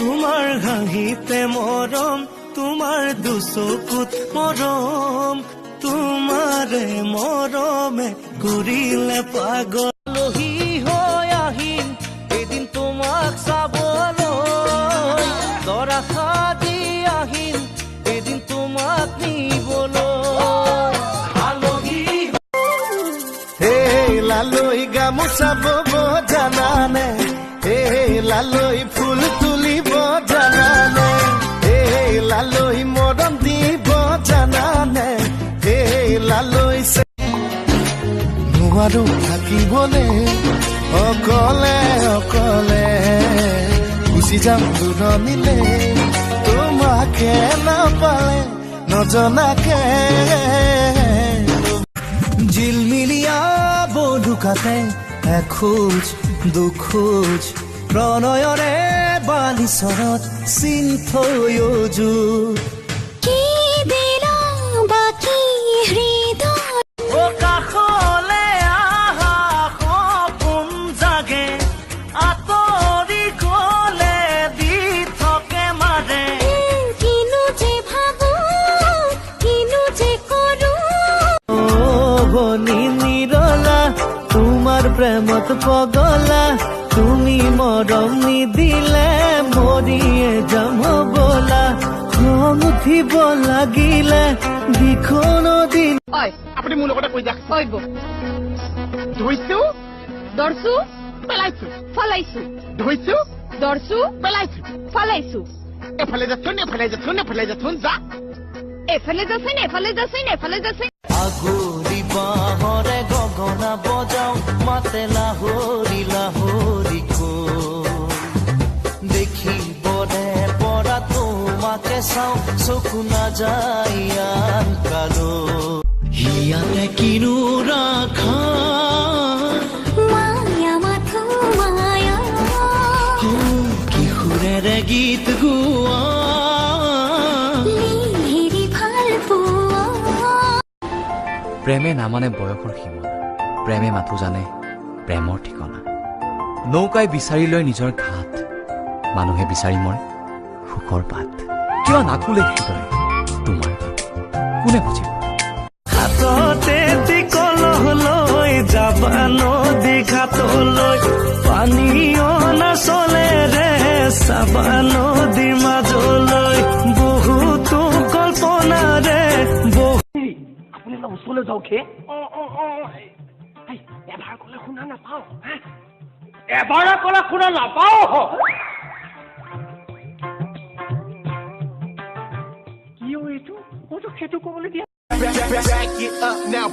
তোমাৰ হাঁহিতে মৰম, তোমাৰ দুচকুত মৰম, তোমাৰে মৰমে কৰিলে পাগল। আলহী হৈ আহিম এদিন তোমাক চাবলৈ, দৰা সাজি আহিম এদিন তোমাক নিবলৈ। আলহী হে লালৈ গামোচা বব জানানে, হে লালৈ ফুল তুলিব জানানে, হে লালৈ মৰম দিব জানানে, হে লালৈ নোৱাৰো থাকিবলে অকলে অকলে, গুচি যাম দূৰণিলে তোমাকে নাপালে নজনাকে। জিলমিলিয়া বলুকাতে এখোজ দুখোজ, প্ৰণয়ৰে বালিচৰত চিন্থৈ যুত। কাষলে আহা সপোন জাগে, আঁতৰি গলে দি থাকে মাৰে। কিনো যে ভাবো কিনো যে কৰো, ভনী নিৰলা তোমাৰ প্ৰেমত পগলা, তুমি মৰম নিদিলে মৰিয়ে যাম বলা। খং উঠিব লাগিলে দিখন দিন। আপুনি মোৰ লগতে কৈ যাক। ধৰিছো দৰছো পেলাইছো ফলাইছো, ধৰিছো দৰছো পেলাইছো ফলাইছো। এফালে যাচোন এফালে যাচোন এফালে যাচোন, যা এফালে যাচোন এফালে যাচোন এফালে যাচোন। আগুৰি বাঁহৰে গগনা বজাও, মাতে লাহৰি লাহৰি দেখিবৰে পৰা তোমাকে চাওঁ, চকু নাযায় আন কালো। হিয়াতে কিনো ৰাখা মায়া মাথো মায়া, কিশোৰেৰে গীত গোৱা ভাল পোৱা। প্ৰেমে নামানে বয়সৰ সীমা, প্ৰেমে মাথো জানে প্ৰেমৰ ঠিকনা। নৌকাই বিচাৰি লয় নিজৰ ঘাট, মানুহে বিচাৰি মৰে সুখৰ পাত। কিয় নাকুলে হৃদয় তোমাৰ কোনে বুজিব? হাততে কলহ লৈ যাবা নদী ঘাটলৈ, পানীও নাচলে ৰে চাবা নদীৰ মাজলৈ। বহুতো কল্পনাৰে আপুনি ওচৰলৈ যাওক হে। এবাৰ কলে শুনা নাপাওঁ, এবাৰ কলে শুনা নাপাওঁ। কি এইটো মইতো সেইটো কবলৈ দিয়া। Back it up now.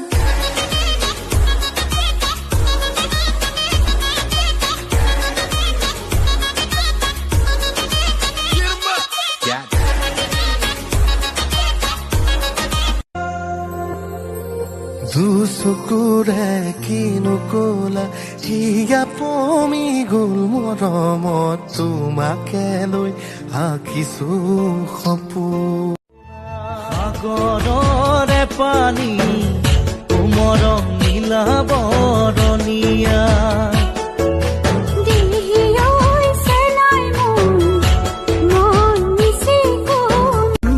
দুচকুৰে কিনো কলা, হিয়া পমি গল মৰমত, তোমাকে লৈ আঁকিছো সপোন। সাগৰৰে পানী মৰম নীলা বৰণীয়া,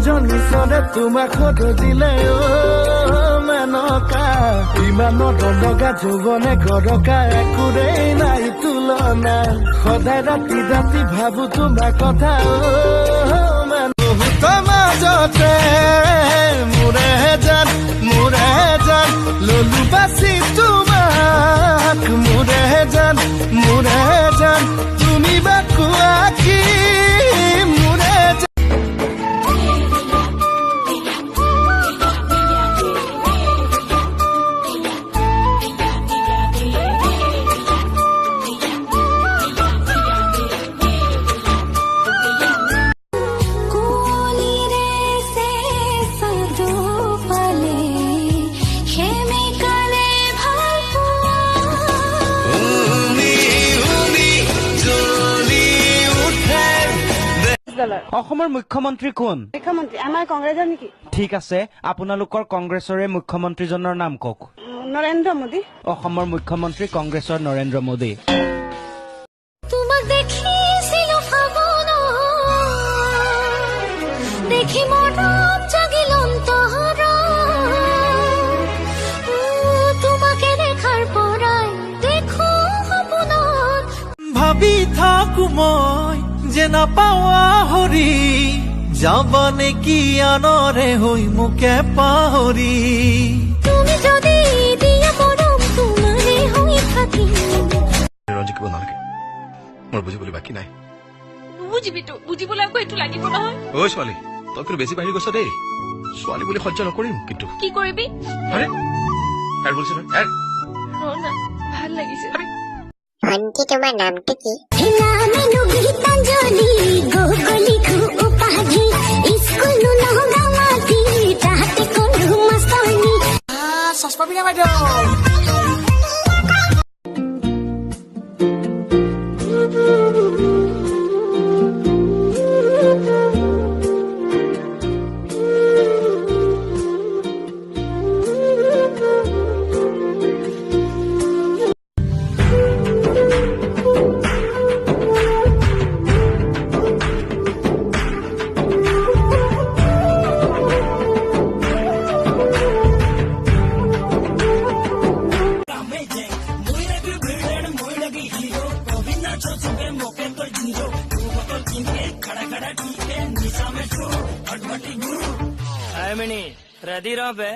জনিছৰে তোমাক দিলে মেনকা, ইমানৰ দণ্ডকা যৌৱনে গৰকা, একোৰেই নাই তুলনা। সদায় ৰাতি ৰাতি ভাবো তোমাৰ কথা বহুত মাজতে, মোৰে জান ললো বাচি তোমাক, মোৰে জান তুমি বা কোৱা কি মোৰে জান। অসমৰ মুখ্যমন্ত্ৰী কোন? মুখ্যমন্ত্ৰী আমাৰ কংগ্ৰেছৰ নেকি? ঠিক আছে, আপোনালোকৰ কংগ্ৰেছৰে মুখ্যমন্ত্ৰীজনৰ নাম কওক। নৰেন্দ্ৰ মোদী। অসমৰ মুখ্যমন্ত্ৰী কংগ্ৰেছৰ নৰেন্দ্ৰ মোদী। তোমাক দেখিছিলো ফাগুনত দেখি মৰম জাগিল অন্তৰ তোমাকে দেখাৰ পৰাই দেখো সপোনত ভাবি থাকো মই যে নাপাৱা হৰি যাবানে কি আনৰে হৈ মোকে পাহৰি তুমি যদি দিয়া মৰম তোমাৰে হই থাকি ৰঞ্জিত ক'ব নালাগে মোৰ বুজিবলৈ বাকী নাই বুজিবিতো বুজিবলৈ আকৌ এইটো লাগিব নহয় ঐ ছোৱালী তই কিন্তু বেছি বাঢ়ি গৈছ দেই ছোৱালী বুলি সহ্য নকৰিম কিন্তু কি কৰিবি আৰে আৰু বলছে না ৰনা ভাল লাগিছে আন্টি তোমাৰ নামটো কি নামে গীতাঞ্জলি গগলি খু উপাধি স্কুল নু নগামাতি তাহাতে কোন মাষ্টৰনি চশমা পিন্ধা বাইদেউ రెడీ రాబే